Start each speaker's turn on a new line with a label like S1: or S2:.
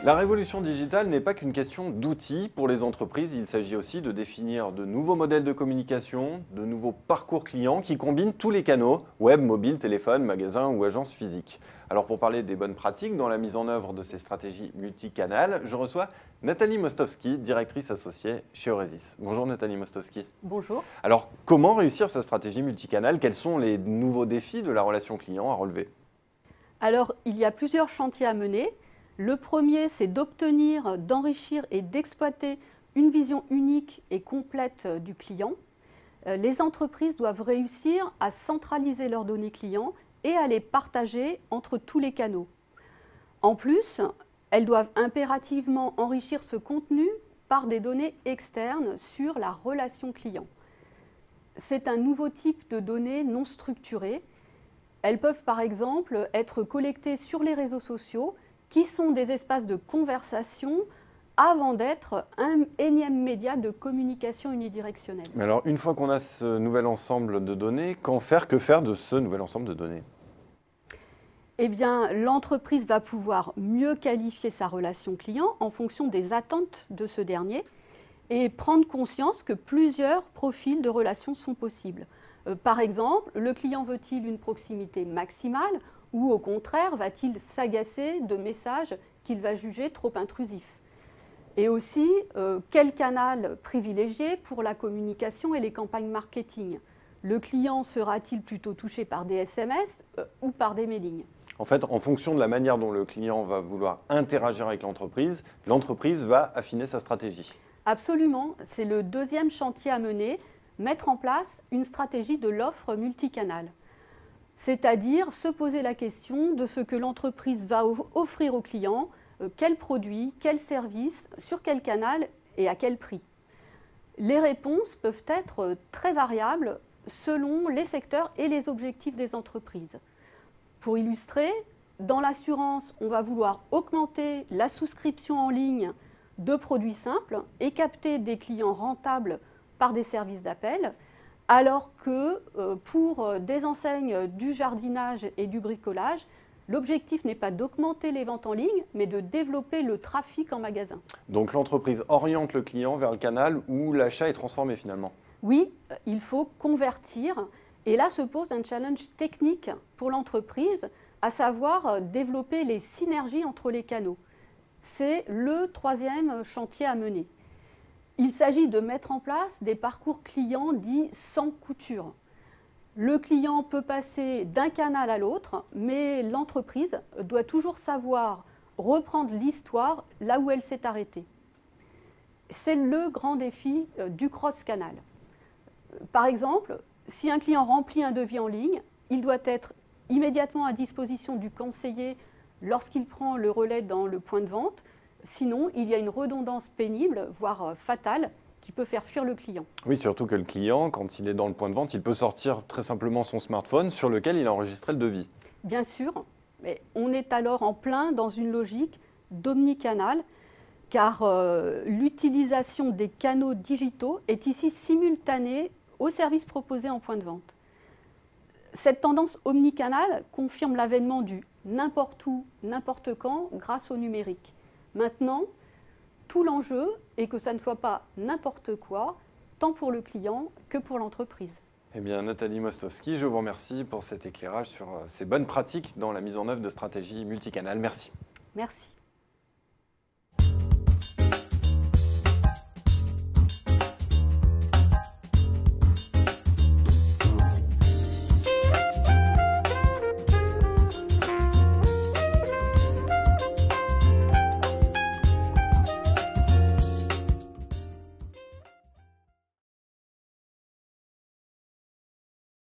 S1: La révolution digitale n'est pas qu'une question d'outils pour les entreprises, il s'agit aussi de définir de nouveaux modèles de communication, de nouveaux parcours clients qui combinent tous les canaux, web, mobile, téléphone, magasin ou agence physique. Alors pour parler des bonnes pratiques dans la mise en œuvre de ces stratégies multicanales, je reçois Nathalie Mostowski, directrice associée chez Euresis. Bonjour Nathalie Mostowski.
S2: Bonjour.
S1: Alors comment réussir sa stratégie multicanale? Quels sont les nouveaux défis de la relation client à relever?
S2: Alors, il y a plusieurs chantiers à mener. Le premier, c'est d'obtenir, d'enrichir et d'exploiter une vision unique et complète du client. Les entreprises doivent réussir à centraliser leurs données clients et à les partager entre tous les canaux. En plus, elles doivent impérativement enrichir ce contenu par des données externes sur la relation client. C'est un nouveau type de données non structurées. Elles peuvent par exemple être collectées sur les réseaux sociaux qui sont des espaces de conversation avant d'être un énième média de communication unidirectionnelle.
S1: Mais alors, une fois qu'on a ce nouvel ensemble de données, que faire de ce nouvel ensemble de données?
S2: Eh bien, l'entreprise va pouvoir mieux qualifier sa relation client en fonction des attentes de ce dernier et prendre conscience que plusieurs profils de relations sont possibles. Par exemple, le client veut-il une proximité maximale ou au contraire va-t-il s'agacer de messages qu'il va juger trop intrusifs? Et aussi, quel canal privilégier pour la communication et les campagnes marketing? Le client sera-t-il plutôt touché par des SMS ou par des mailings?
S1: En fait, en fonction de la manière dont le client va vouloir interagir avec l'entreprise va affiner sa stratégie.
S2: Absolument, c'est le deuxième chantier à mener, mettre en place une stratégie de l'offre multicanale. C'est-à-dire se poser la question de ce que l'entreprise va offrir aux clients, quels produits, quels services, sur quel canal et à quel prix. Les réponses peuvent être très variables selon les secteurs et les objectifs des entreprises. Pour illustrer, dans l'assurance, on va vouloir augmenter la souscription en ligne de produits simples et capter des clients rentables par des services d'appel, alors que pour des enseignes du jardinage et du bricolage, l'objectif n'est pas d'augmenter les ventes en ligne, mais de développer le trafic en magasin.
S1: Donc l'entreprise oriente le client vers le canal où l'achat est transformé finalement.
S2: Oui, il faut convertir. Et là se pose un challenge technique pour l'entreprise, à savoir développer les synergies entre les canaux. C'est le troisième chantier à mener. Il s'agit de mettre en place des parcours clients dits sans couture. Le client peut passer d'un canal à l'autre, mais l'entreprise doit toujours savoir reprendre l'histoire là où elle s'est arrêtée. C'est le grand défi du cross-canal. Par exemple, si un client remplit un devis en ligne, il doit être immédiatement à disposition du conseiller lorsqu'il prend le relais dans le point de vente. Sinon, il y a une redondance pénible, voire fatale, qui peut faire fuir le client.
S1: Oui, surtout que le client, quand il est dans le point de vente, il peut sortir très simplement son smartphone sur lequel il a enregistré le devis.
S2: Bien sûr, mais on est alors en plein dans une logique d'omnicanal, car l'utilisation des canaux digitaux est ici simultanée aux services proposés en point de vente. Cette tendance omnicanale confirme l'avènement du n'importe où, n'importe quand grâce au numérique. Maintenant, tout l'enjeu est que ça ne soit pas n'importe quoi, tant pour le client que pour l'entreprise.
S1: Eh bien, Nathalie Mostowski, je vous remercie pour cet éclairage sur ces bonnes pratiques dans la mise en œuvre de stratégies multicanales. Merci.
S2: Merci.